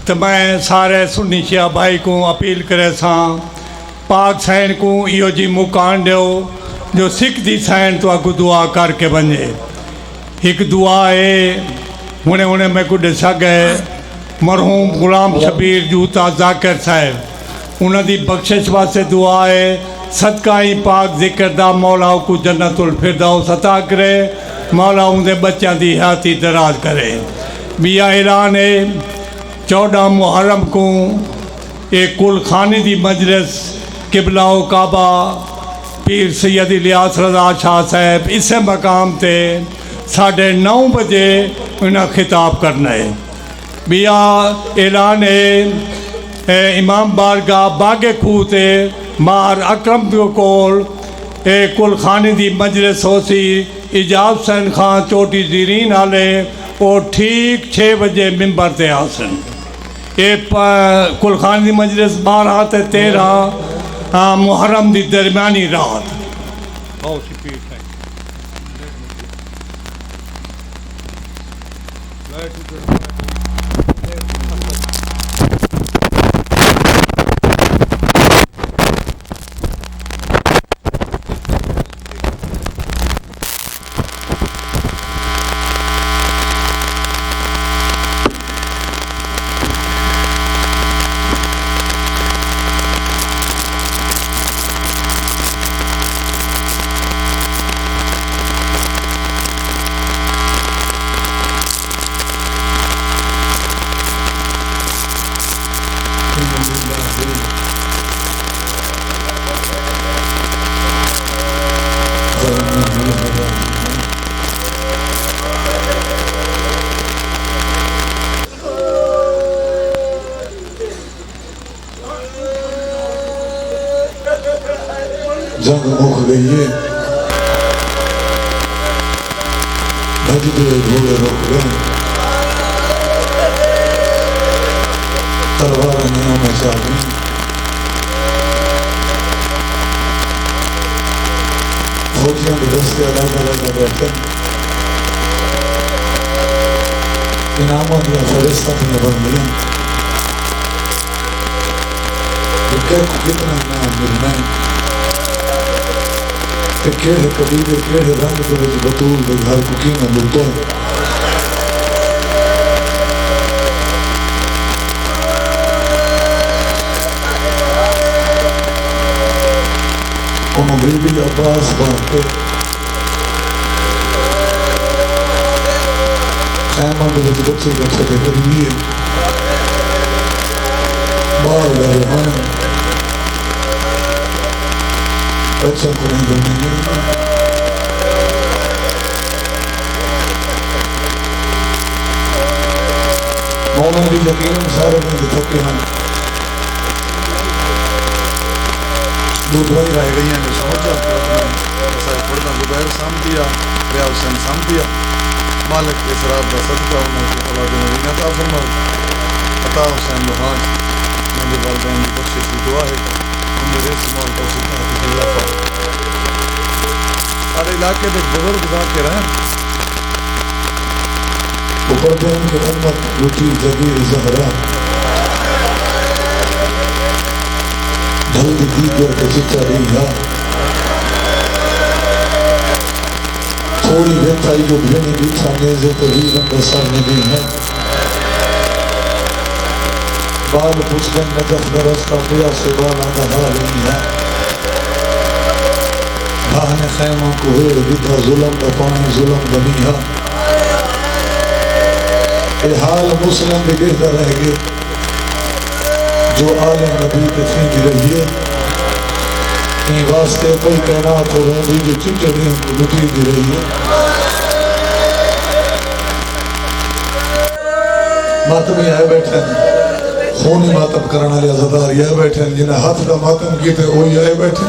تو میں سارے سنی شیعہ بھائی کو اپیل کرے ساں پاک سین کو یہ جی مکان دیو جو سکھ دی سین تو اگو دعا کر کے بنے ایک دعا ہے ہونے میں کو ڈسا گئے مرحوم غلام شبیر جوتا ذاکر صاحب انہوں دی بخشش واسطے دعا ہے صدقہ ہی پاک ذکر دا مولا کو جنت الفردوس عطا کرے مولا ان دے بچیاں دی حیاتی دراز کرے بیا اعلان ہے 14 محرم کو ایک کل خانی دی مجلس قبلہ و کعبہ پیر سید الیاس رضا شاہ صاحب اس مقام تے 9:30 بجے انہیں خطاب کرنا ہے بیا اعلان ہے امام بارگاہ باغ کھو تے مار اکرم جو کول کل خانی دی مجلس ہو سی ایجاب حسین خان چوٹی زیرین آلے اور ٹھیک 6 بجے ممبر تے آسن کل خانی دی مجلس 12 تے 13 محرم دی درمیانی رات جنگ مک گئی ہے بھجدے گھوڑے رک گئے تلوار نیوں میں چاہ گئی فوجیاں کے دستے الگ بیٹھے انعاموں دیا فرشتہ دیا بن گئی کتنا انعام ملنا ہے کہ کیڑے قبیلے کیڑے رنگ کے وچ بطول دے گھر کو کیوں نہ لٹو انہوں بی بی عباس بات کے خیمہ دے وچ بچے کا چھٹے کریے بار گئے ہیں بچوں کو نہیں بنیں گے مومن بھی یقین سارے میں تھکے ہیں دودھائی رہ گئی ہیں میں سمجھ جاتے ہیں پڑھنا زبیر سام دیا ریا حسین سام دیا مالک کے سراب کا صدقہ انہوں کی اولاد مدینہ عطا فرمائے عطا حسین لوہان میرے والدین کی بخشش کی دعا ہے میرے سمال کا سکھا اللہ پاک سارے علاقے دے بزرگ ذاکر ہیں اوپر دین کے امت لٹی جبیر زہرا ڈھل دی دیگر کے چچا رہا تھوڑی بہتائی جو بھینی بیٹھا نیزے تو ریزن کا سر نبی ہے بال پوچھنے نجف درست کا پیا سے بالا دہا رہی ہے بہانے خیموں کو ہوئے بیدھا ظلم کا پانی ظلم بنی ہے اے حال مسلم بھی گردہ رہ گئے جو آل نبی کے پھینک رہی ہے این واسطے کوئی کائنات ہو رہی جو چچڑی کو لٹی دی رہی ہے ماتم یہ ہے بیٹھے خونی ماتم کرنا لیا زدار یہ بیٹھے جنہیں ہاتھ دا ماتم کیتے وہ یہ بیٹھے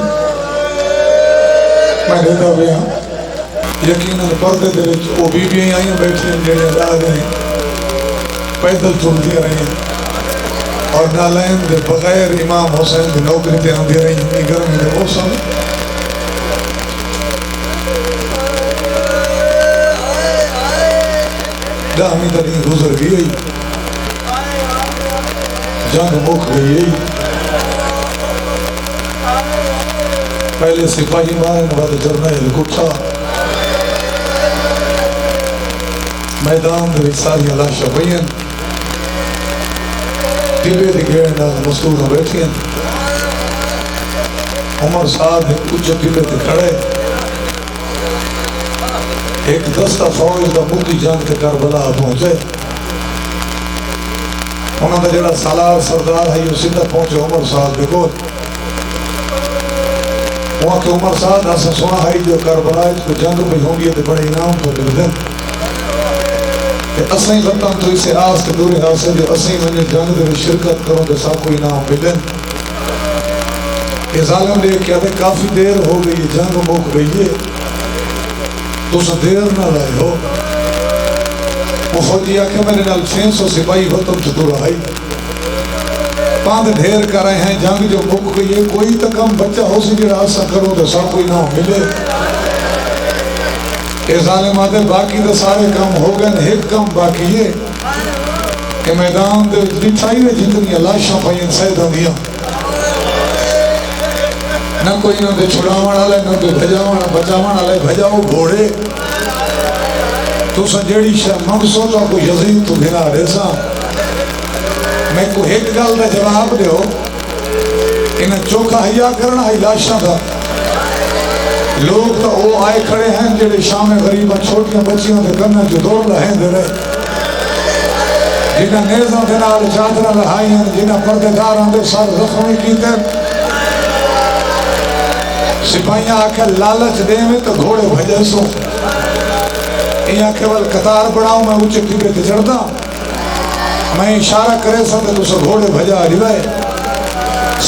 میں دیتا بھی ہاں یقیناً پردے دے وہ بی بھی آئیں بیٹھے جنہیں لا گئے پیدل چل دیا رہے ہیں اور نالین دے بغیر امام حسین دی نوکری تے آن دیا رہی ہیں گرمی دے وہ سن دامی تنی گزر گئی جنگ مک گئی. پہلے سپاہی مارن بعد جرنیل کٹھا میدان دے ساری لاشاں پئیاں ٹبے دے گیڑ نال مزدور بیٹھے. عمر صاحب اچھے ٹبے تے کھڑے. ایک دستہ فوج دا مکی جنگ تے کربلا پہنچے. انہوں نے جڑا سالار سردار ہے یہ سیدھا پہنچے عمر صاحب دے کول. وہاں کہ عمر صاحب ایسا سنا ہے جو کربلا کو جنگ پہ ہوں گی تے بڑے انعام پر مل دیں. اسیں لطاں تو اسے آس کے دورے حاصل جو اسیں میں جنگ دے شرکت کروں تو سب کو انعام ملیں. یہ ظالم لے کیا دے کافی دیر ہو گئی جنگ مک گئی ہے تو سا دیر نہ لائے ہو. وہ فوجی آکھے میں نے نال 600 سپاہی وطن چھتو رہائی پاند ڈھیر کر رہے ہیں. جنگ جو مک گئی ہے کوئی تک ہم بچہ ہو سی جڑا آسا کروں تو سب کوئی نہ ملے. اے ظالم آتے باقی تو سارے کام ہو گئے. ایک کام باقی ہے کہ میدان دے لٹھائی میں جتنی لاشاں پائیں سیدہ دیا نہ کوئی نہ دے چھڑاوان آلے نہ دے بچاوان آلے. بھجاؤ گھوڑے تو سا جیڑی شاہ منسو تو کو یزید تو گھنا ریسا. میں کو ایک گل دا جواب دے ہو انہیں چوکھا حیاء کرنا ہے لاشاں دا. لوگ تو وہ آئے کھڑے ہیں جڑے شام غریبہ چھوٹیاں بچیاں دے کرنا جو دوڑ رہے دے رہے جنہیں نیزاں دے نال چادرہ لہائی ہیں جنہیں پردے داراں دے سر زخمی کیتے. سپاہیاں آکے لالچ دے میں تو گھوڑے بھجے سو. یہ آکے وال قطار بڑھاؤں میں اچھے ٹھیپے تے چڑھتا میں اشارہ کرے سا تو سا گھوڑے بھجا رہے.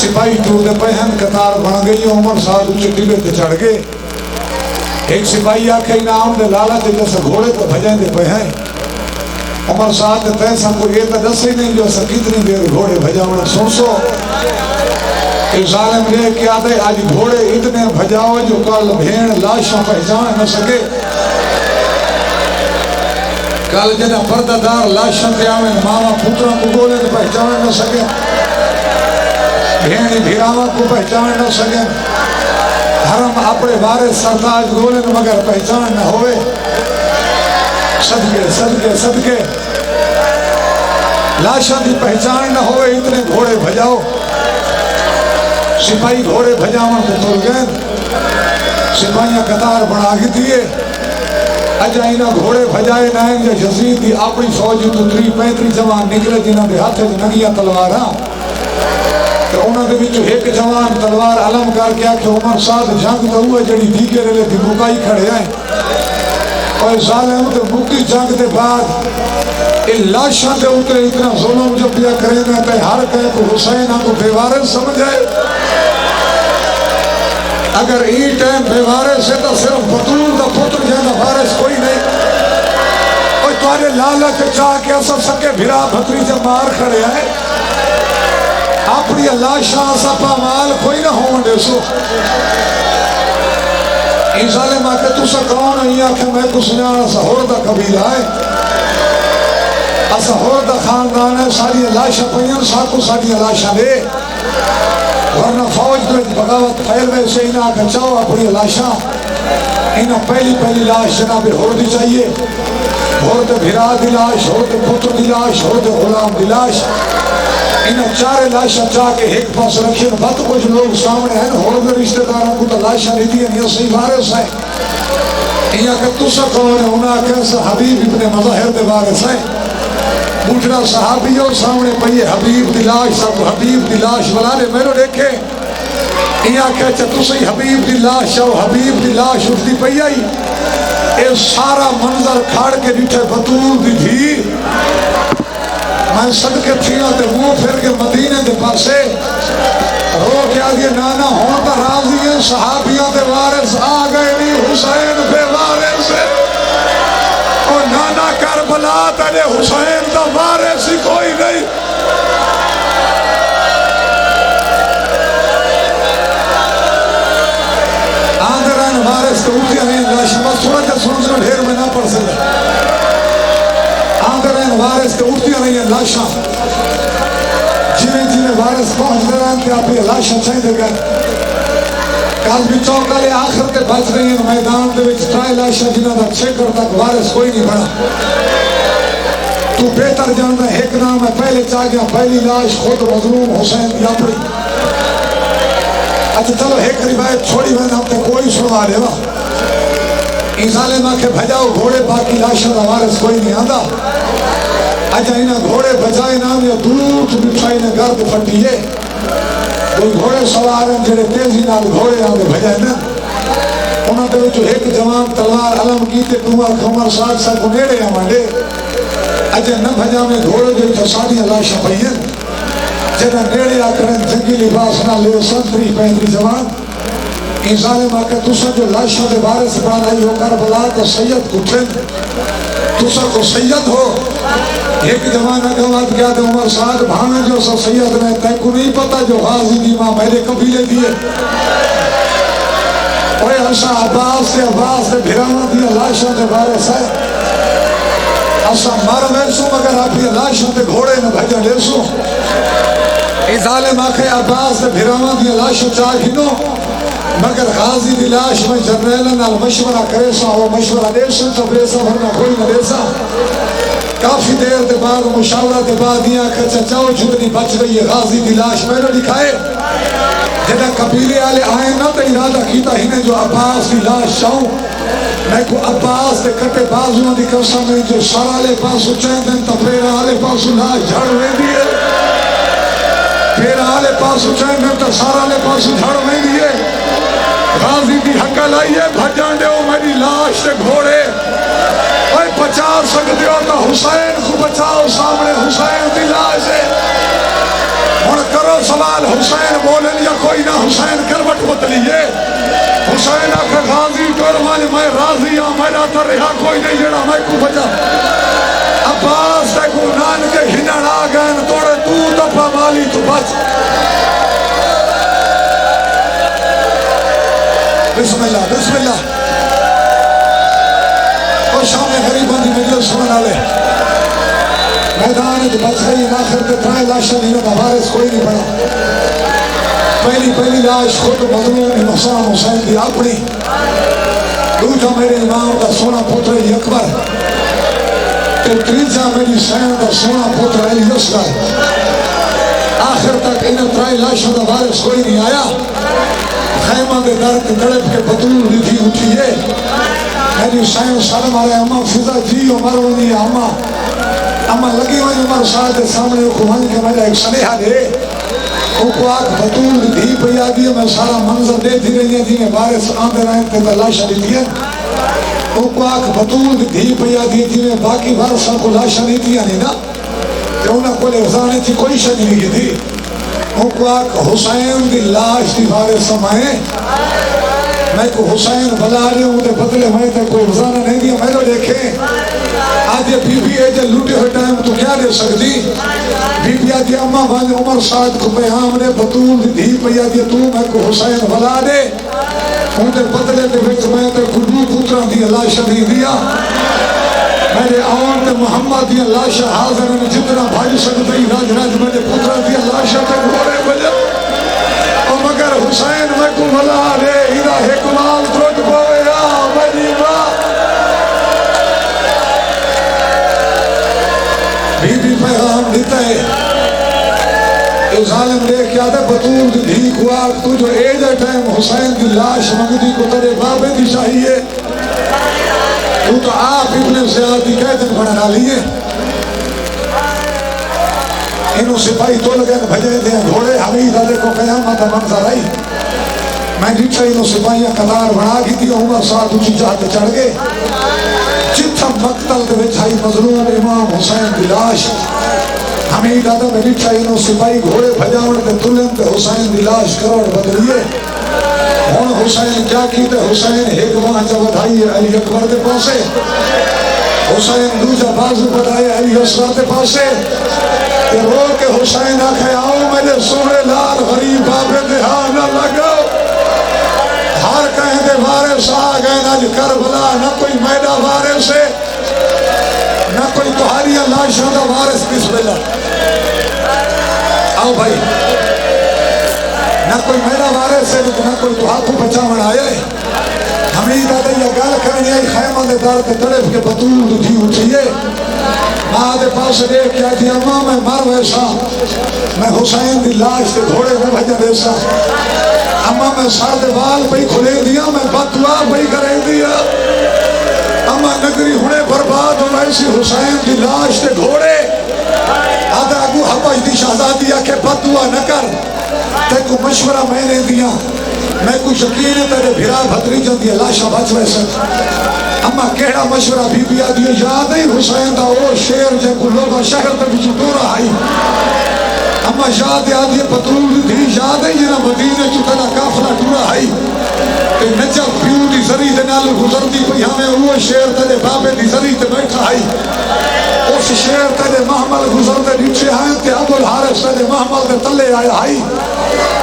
سپاہی ٹور دے پہن قطار بڑھ گئی. عمر صاحب اچھے ٹھیپے تے چڑھ گئے. ایک سپاہی آکے انعام دے لالچ دے جیسے گھوڑے تے بھجائیں دے پہن. عمر صاحب دے تیسا کوئی یہ تا دس ہی نہیں جو سا کتنی دیر گھوڑے بھجاؤں. سن سو کہ ظالم لے کیا دے آج گھوڑے اتنے بھجاؤ جو کل بھین لاشوں پہچان نہ سکے. کل جنہ پردہ دار لاشوں تے آویں ماما پتروں کو گولے تو پہچان نہ سکے. بھینی بھیراواں کو پہچان نہ سکے. حرم اپنے وارث سرتاج گولے مگر پہچان نہ ہوئے. صدقے صدقے صدقے لاشوں کی پہچان نہ ہوئے. اتنے گھوڑے بھجاؤ. سپاہی گھوڑے بھجاؤں کو تول گئے. سپاہیاں قطار بڑھا گی دیئے. اجائینا گھوڑے بھجائے نائن یا یزید دی اپنی فوجی تو 35 جوان نکلے جنہاں دے ہاتھے نگیاں تلواراں. تو انہوں نے بھی ایک جوان تلوار علم کر کے کہ عمر صاحب جنگ تو ہوئے جڑی دیگے رلے دی مکائی کھڑے آئیں. اور ظالم تو مکی جنگ دے بعد یہ لاشاں دے اترے اتنا ظلم جو پیا کریں گے تے ہر کہے کو حسین کو بے وارث سمجھائے. اگر ای ٹائم بے وارث ہے تو صرف بطول دا پتر جانا وارث کوئی نہیں. اور تمہارے لالچ چاہ کے اثر سکے بھرا بھتری سے مار کھڑے آئے. اپنی لاشاں سپا مال کوئی نہ ہوں دے سو. این ظالم آکے تو سا کون ہے یہ آکے میں کچھ نیانا سہور دا قبیلہ ہے. سہور دا خاندان ہے. ساری لاشاں پہین ساکو ساری لاشاں دے ورنہ فوج میں بغاوت پھیل میں سے انہاں آکے چاہو اپنی لاشاں. انہاں پہلی لاش جناب ہور دی چاہیے. ہور دے بھرا دی لاش, ہور دے پتر دی لاش, ہور دے غلام دی لاش. انہاں چارے لاشاں چاہ کے ایک پاس رکھیں. بات کچھ لوگ سامنے ہیں ہور دے رشتہ داروں کو تو لاشاں نہیں دیا نہیں صحیح وارث ہیں. انہاں کہ تو سا کون ہے انہاں کہ حبیب ابن مظاہر دے وارث ہیں. بوٹھنا صحابیوں سامنے پہیے حبیب دی لاش. سب حبیب دی لاش بلا لے میں نے دیکھے. انہاں کہ تو صحیح حبیب دی لاش او حبیب دی لاش اس دی پہی آئی. اے سارا منظر کھاڑ کے بیٹھے بطول دی دھی. میں صدقے تھیاں تے وہ پھر کے مدینے دے پاسے رو کے آگے نانا ہون تا راضی ہیں. صحابیاں دے وارث آ گئے نہیں. حسین بے وارث ہے. اور نانا کربلا تلے حسین دا وارث ہی کوئی نہیں. آندران وارث تو اٹھیا نہیں. لاشا بس تھوڑا جا سن ڈھیر میں نہ پڑھ سکے. آندران وارث تو اٹھیا نہیں لاشا. جنہیں وارث پہنچتے رہتے اپنی لاشاں چاہتے گئے کاظمی چوک والے آخر تے بچ رہی ہیں میدان دے وچ ترائے لاشاں جنہاں دا چھکر تک وارث کوئی نہیں بنا تو بہتر جانتا ہے ایک نام ہے پہلے چاہ گیا پہلی لاش خود مظلوم حسین دی اپنی اچھا چلو ایک روایت چھوڑی میں آپ تے کوئی سنا دے وا ان ظالمہ کے بھجاؤ گھوڑے باقی لاشاں دا وارث کوئی نہیں آندا اچھا انہاں گھوڑے بجائے نام یا دور تو بٹھائی نے گرد پھٹیے کوئی گھوڑے سوار ہیں جڑے تیزی نال گھوڑے آنے بھجائے نا انہاں دے وچوں ایک جوان تلوار علم کیتے دعا کمر ساتھ ساتھ کو نیڑے آمانڈے اجے نہ بھجا میں گھوڑے دے وچوں ساڑیاں لاشاں پئیں جڑا نیڑے آ کرن جنگی لباس نہ لے سنتری پہندی جوان ان ظالمہ کہ تسا جو لاشاں دے وارث بنائی ہو کربلا تو سید کٹھن تسا کو سید ہو ایک زمانہ گوات کیا تھا عمر سعد بھانے جو سا سید نے تے کو نہیں پتا جو غازی دی ماں میرے قبیلے دیئے اوے اسا عباس سے بھرانا دیا لاشاں دے وارث ہے اسا مر ویسو مگر اپنی لاشاں دے گھوڑے نہ بھجا لیسو ای ظالم آکھے عباس سے بھرانا دیا لاشاں چاہ گھنو مگر غازی دی لاش میں جنریلن نال مشورہ کرے سا وہ مشورہ دے سا تو دے سا ورنہ کوئی نہ دے سا کافی دیر دے بعد مشاورہ دے بعد یہ آکھا چاچاؤ جتنی بچ رہی ہے غازی دی لاش میں نے دکھائے جنہ قبیلے آلے آئے نہ تو ارادہ کیتا ہی نے جو عباس دی لاش چاہوں میں کو عباس دے کٹے بازوں دی قسم میں جو سارالے پاسو چین دن تا پھر آلے پاسو لاش جھڑ ہوئے دیئے پھر آلے پاسو چین دن تا سارالے پاسو جھڑ ہوئے دیئے غازی دی حقہ لائیے بھجان دے ہو میری لاش دے گھوڑے اوہ بچا سکتے ہو تو حسین کو بچاؤ سامنے حسین دی لاش ہے اور کرو سوال حسین بولن یا کوئی نہ حسین کروٹ بتلیے حسین آکھا غازی کروانے میں راضی ہوں میرا تر رہا کوئی نہیں جڑا میں کو بچا عباس دے کو نان کے ہنن آگئن توڑے تو دفع مالی تو بچ بسم اللہ بسم اللہ اور شام غریبان دی مجلس سمنا لے میدان جو بچ گئی آخر کے ترائے لاشاں نہیں ہوتا وارث کوئی نہیں پڑا پہلی لاش خود مظلوم حسین حسین دی اپنی دوجا میرے امام دا سونا پوتر علی اکبر تے تریجا میری سین دا سونا پوتر علی اصغر آخر تک انہیں ترائے لاشاں دا وارث کوئی نہیں آیا خیمہ دے درد گڑپ کے بطول لکھی اٹھیے میری سائن سالم آرہے اممہ فضا جی عمر ونی اممہ لگی ہوئی عمر ساتھ سامنے کو ہن کے میرا ایک سنیحہ دے او کو آگ بطول دھی پہ آگی میں سارا منظر دے تھی رہی ہیں جی میں وارث آندے رہے تے لاشا دی دیا او کو آگ بطول دھی پہ آگی جی میں باقی وارثہ کو لاشا نہیں دیا نہیں نا کہ انہاں کو لے غزانے تھی کوئی شد نہیں تھی او کو آگ حسین دی لاش دی وارث سمائے میں کو حسین بلا رہے ہوں دے بدلے میں تے کوئی غزانہ نہیں دیا میں تو دیکھیں آج یہ بی بی ایجل لوٹے ہوئے ٹائم تو کیا دے سکتی بی بی آجی اممہ بھانے عمر سعد کو پیام نے بطول دھی پہ آجی تو میں کو حسین بلا دے ان دے بدلے دے وچ میں تے کڈو پتران دی اللہ شدید دیا میرے آن تے محمد دی اللہ شاہ حاضر میں جتنا بھائی سکتے ہی راج راج میں دے پتران دی اللہ شاہ تے گھوڑے بجے اور مگر حسین میں کو بلا دے ہیرا حکمال ترک پویا میری ماں بی بی پیغام دیتا ہے اے ظالم لے کیا دے بطول دی دھی کو آگ تو جو ایجا ٹائم حسین دی لاش مگدی کو ترے بابے دی چاہیے تو آپ ابن زیاد دی کہتے ہیں بڑھنا لیے انہوں سپاہی تو لگے بھجے دیں گھوڑے حمید علیہ کو قیامت منظر آئی میں نیچے انہوں سپاہیاں قطار بنا کی تھی عمر ساتھ اچھی جاتے چڑھ گئے جتھا مقتل دے بچھائی مظلوم امام حسین دی لاش حمید علیہ میں نیچے انہوں سپاہی گھوڑے بھجاوڑ دے تلن دے حسین دی لاش کروڑ بدلیے ہون حسین کیا کی تے حسین ایک وہاں جب بدھائی علی اکبر دے پاسے حسین دوجہ بازو بدھائی علی اصغر دے پاسے کہ رو کے حسین آکھے آؤ میرے سونے لال غریب بابے دہاں نہ لگو ہر کہیں دے وارث آگئے نہ کربلا نہ کوئی میدہ وارث ہے نہ کوئی تہاری اللہ شہدہ وارث بسم اللہ آؤ بھائی نہ کوئی میرا وارث ہے نہ کوئی تو ہاتھوں بچاون آیا ہے حمید آدھے یہ گل کرنی آئی خیمہ دے دار تے تڑپ کے بطول تھی اٹھئیے ماں دے پاس دیکھ کے آتی اماں میں مر ویسا میں حسین دی لاش دے گھوڑے میں بھجا ویسا اماں میں سر دے وال پہ کھلے دیا میں بدعا پہ کرے دیا اماں نگری ہونے برباد ہو ایسی حسین دی لاش دے گھوڑے آدھا اگو حبش دی شہزادی آکے بدعا نہ کر تے کو مشورہ میں نے دیا میں کو یقین ہے تیرے بھرا بھتری جاندی ہے لاشا بچ ویسے اما کیڑا مشورہ بی بی آدھی ہے یاد ہے حسین دا وہ شیر جے کو لوگا شہر تے بچو دورا آئی اما یاد ہے آدھی ہے پترول دی یاد ہے جنہ مدینہ چکنا کافلہ دورا آئی کہ نجب پیو دی زری دے نال گزر دی پئی ہمیں وہ شیر تے بابے دی زری تے بیٹھا آئی اس شیر تے محمل گزر دے نیچے آئیں تے ابو الحارث تے محمل دے تلے آیا آئی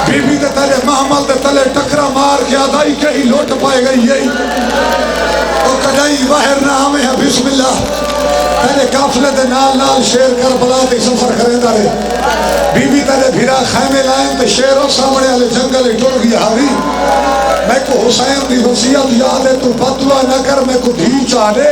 بی بی دے تلے محمل دے تلے ٹکرا مار کے آدھائی کہیں لوٹ پائے گئی یہی اور کدائی باہر نہ ہمیں ہے بسم اللہ تیرے کافلے دے نال نال شیر کربلا دے سفر کرے دارے بی بی تیرے بھیرا خیمے لائیں تے شیروں سامنے والے جنگل ٹر گیا ہاوی میں کو حسین دی وصیت یاد ہے تو بدعا نہ کر میں کو دھی چاہے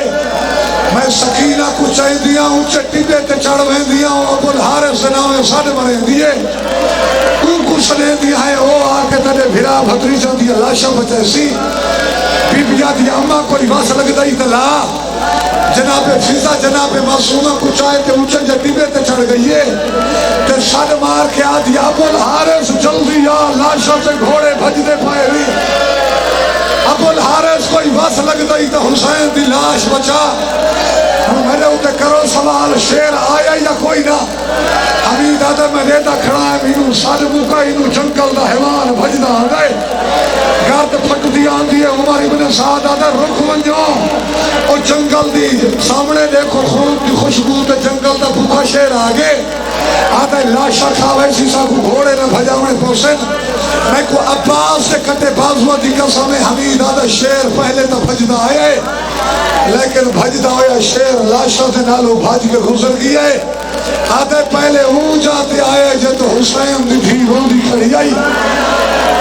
میں سکینہ کو چاہی دیا ہوں چٹی دے تے چڑھویں دیا ہوں ابو الحارث سے نامے ساڑھ مریں دیے ان کو سنے دیا ہے او آکے تیرے بھرا بھتری جان دیا لاشا بچے سی بی بی آدھی اممہ کوئی واس لگ دائی تلا جناب فیضا جناب معصومہ کو چاہے تے اونچے جٹی بے تے چڑھ گئیے تے ساڑھ مار کے آدھی ابو الحارث جلدی یا لاشا سے گھوڑے بھج دے پائے ری ابو الحارث کوئی واس لگ دائی تے حسین دی لاش بچا میں نے اتے کرو سوال شیر آیا یا کوئی نہ حمید آدھے میں ریدہ کھڑا ہے مینو ساڑھ موکا انو جنگل دا حیوان بھجدہ آگئے گرد پھٹ دی آندھی ہے عمر ابن سعد آدھے رکھ ونجو اور جنگل دی سامنے دیکھو خون دی خوشبو تے جنگل دا بھوکا شیر آگے آدھے لاشا کھاوے سیسا کو گھوڑے نہ بھجاونے پوسن میں کو عباس سے کٹے بازوہ دی قسم حمید آدھے شیر پہلے تا بھجدہ آئے لیکن بھجدہ ہویا شیر لاشا سے نالو بھاج کے گزر گیا ہے آدھے پہلے ہوں جاتے آئے جے تو حسین دی بھی ہوندی کھڑی آئی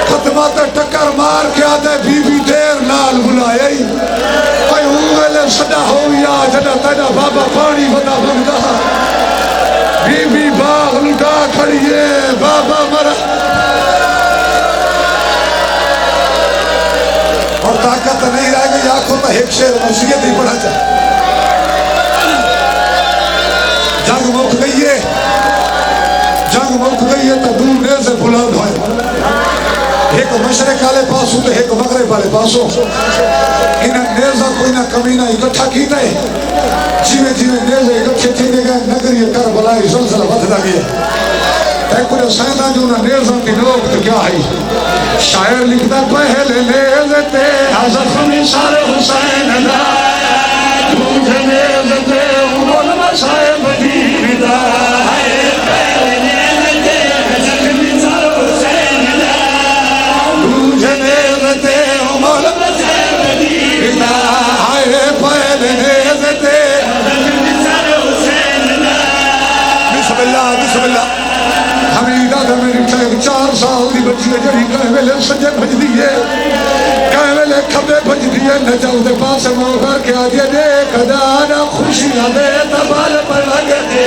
ختمات ٹکر مار کے آدھے بی بی دیر نال بلائے کوئی ہوں ویلے صدا ہویا جنہ تینا بابا پانی بنا بھگدہ بی بی باغ لٹا کھڑیے بابا مرا اور طاقت نہیں رہ گئی آنکھوں تا ایک شیر مسیحت ہی پڑھا جائے جنگ مک گئی ہے تو دور نیزے بلند ہوئے ایک مشرق والے پاسوں تو ایک مغرب والے پاسوں انہیں نیزہ کوئی نہ کمینہ اکٹھا کیتا ہے جیوے نیزے اکٹھے تھینے گئے نگری کربلائی زلزلہ بدھدا گیا ایک کچھ سیدہ جو نہ نیزہ کی لوگ تو کیا ہے شاعر لکھتا پہلے نیزے تے زخمی سارے حسین اللہ تجھے نیزے تے امول مسائب دیدہ پہلے نیزے تے زخمی سارے حسین اللہ تجھے نیزے تے امول مسائب دیدہ پہلے نیزے تے زخمی سارے حسین اللہ بسم اللہ بسم اللہ حمیدہ دے میری ٹھیک 4 سال دی بچی ہے جڑی کہے ویلے سجے بھج دیئے کہے ویلے کھبے بھج دیئے نجاو دے پاس موگر کے آدھے دیکھ دانا خوشیاں دے تبال پر لگ دے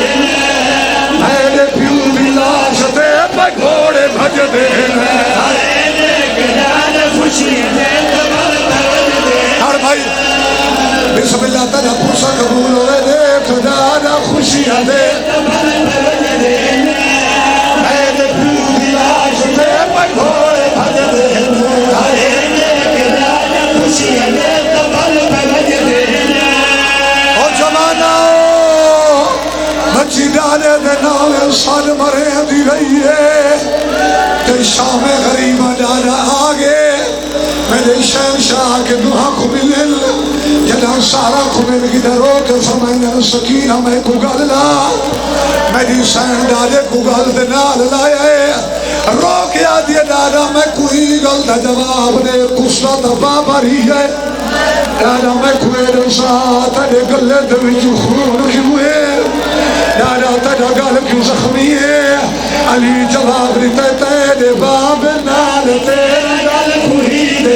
میرے پیو بھی لاش دے پہ گھوڑے بھج دے دیکھ دانا خوشیاں دے تبال پر لگ دے ہر بھائی بسم اللہ تجھا پرسا قبول ہوئے دیکھ دانا خوشیاں دے تبال پر لگ دے گھوڑے بھج دے اور زمانہ بچی ڈالے دے نام سال مرے دی رہی ہے تے شام غریبہ ڈالا آگے میرے شہنشاہ کے دعا کو ملن جنا سارا کو مل کی درو کے فرمائنے سکینہ میں کو گللا میری سین ڈالے کو گل دے نال لائے رو کے آدھے ڈالا میں کوئی گل دا جواب نے کسا دا بابا رہی ہے ڈالا میں کوئی رسا تڑے گلے دوی جو خون کیوں ہے ڈالا تڑا گل کیوں زخمی ہے علی جواب دیتے تیرے باب نال تیرے گل کوئی دے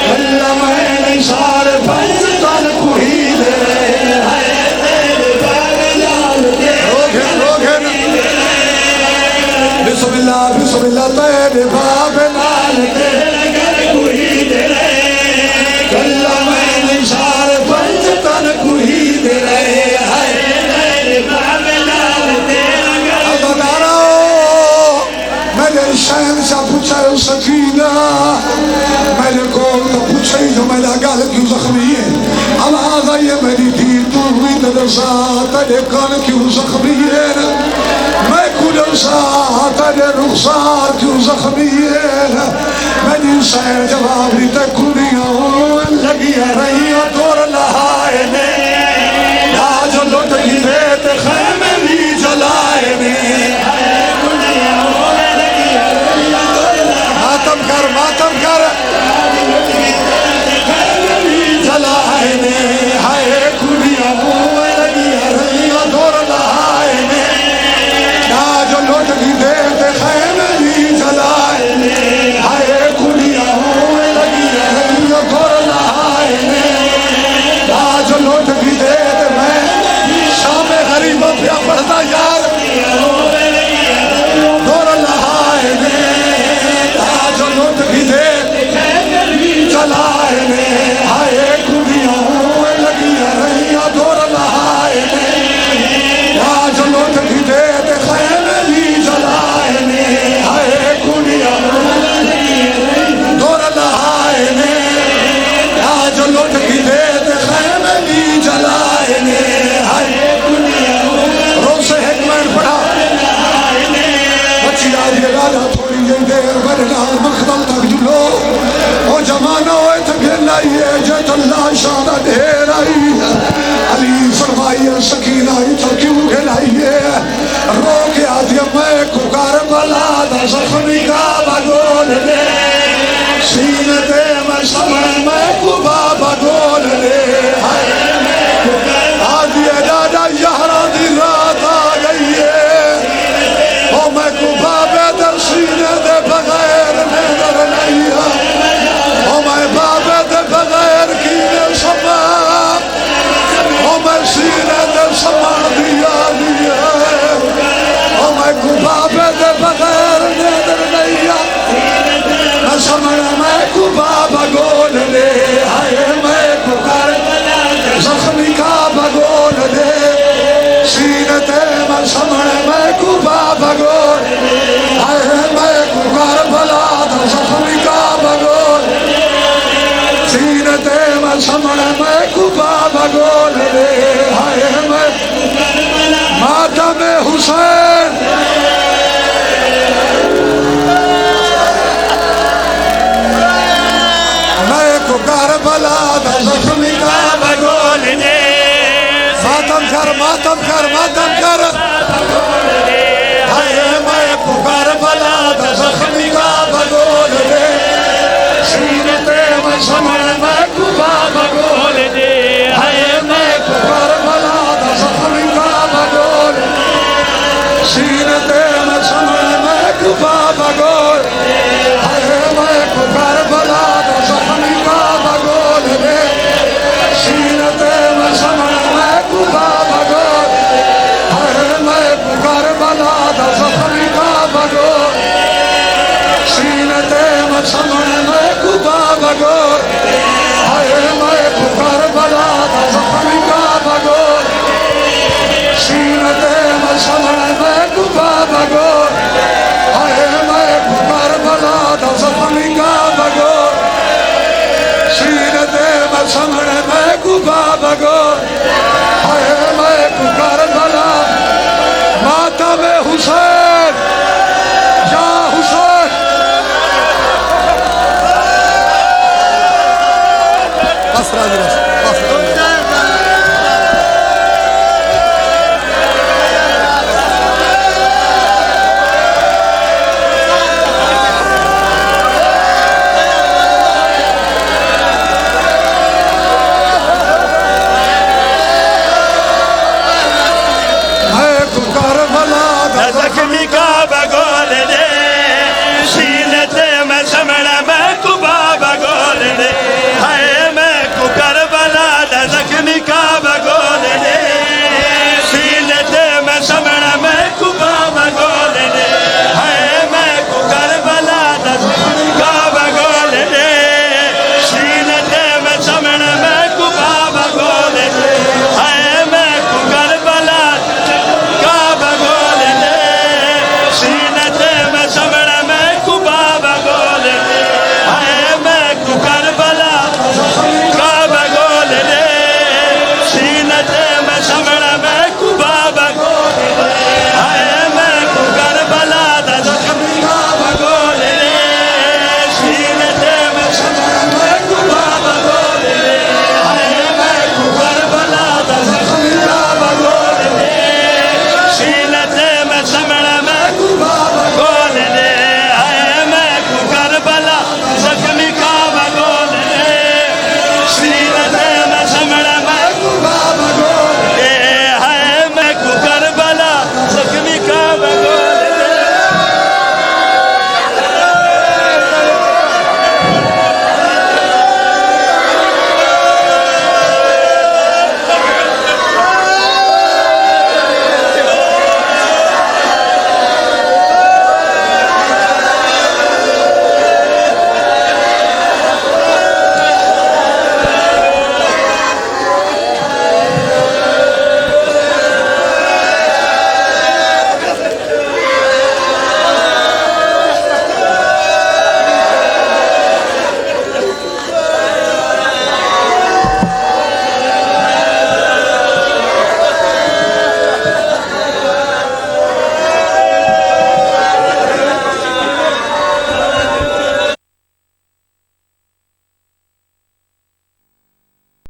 اللہ میں نثار بنج تن کوئی دے بسم اللہ تیرے باب نال تیرے گل کوئی دے اللہ میں نثار بنج تن کوئی دے شہن سے پوچھا سکینہ میرے کول تو پوچھا جو میرا گل کیوں زخمی ہے آواز آئی ہے میری دیر تو ہوئی تدرسا تیرے کان کیوں زخمی ہے میں کدرسا تیرے رخسار کیوں زخمی ہے میری سیر جواب دیتے کنیاں لگی ہے رہی دور لہائے میں جو لوٹ گی دیتے خیمے بھی جلائے میں ماتم کر جلائے میں ہائے کنیاں موے لگی ہے رہی دور لہائے میں جو لوٹ گی دیتے خیمے بھی جلائے میں ہائے کنیاں موے لگی ہے رہی دور لہائے میں جو لوٹ گی دیتے میں شام غریبوں پہ پڑھتا یار دور لہائے میں جو لوٹ بھی دے چلائے میں ہائے کنیاں ہوئے لگی ہے رہیاں دور لہائے میں جو لوٹ بھی دے خیمے بھی چلائے میں ہائے کنیاں دور لہائے میں جو لوٹ بھی دے خیمے بھی چلائے میں ہائے کنیاں روز سے حکمت پڑھا بچی آدھی راجہ تھوڑی یہ دیر بڑھنا مخدل تک جلو وہ جمانہ ہوئے تھے گھر لائیے جیت اللہ شانہ دھیر آئی علی فرمائیے سکینہ ہی تو کیوں گھر لائیے رو کے آدھی میں ککار بلا دا زخمی کا بگول لے سینے دے میں سمیں میں کبا بگول لے آدھی دادا یہاں دی رات آ گئی ہے میں کو بابے در سینے دے بغیر نظر نہیں ہے میں بابے دے بغیر کینے سما میں سینے دے سما دیا لیا میں کو بابے دے بغیر نظر نہیں ہے میں سمجھا میں کو بابا گول لے آئے میں کو کر زخمی کا بگول لے سینے دے میں سمجھا میں کو بابا گول آئے میں کو کر بلا دا زخمی کا بگول سینے دے میں سمجھا میں کو بابا گول لے آئے میں ماتم حسین میں کو کر بلا دا زخمی کا بگول لے ماتم کر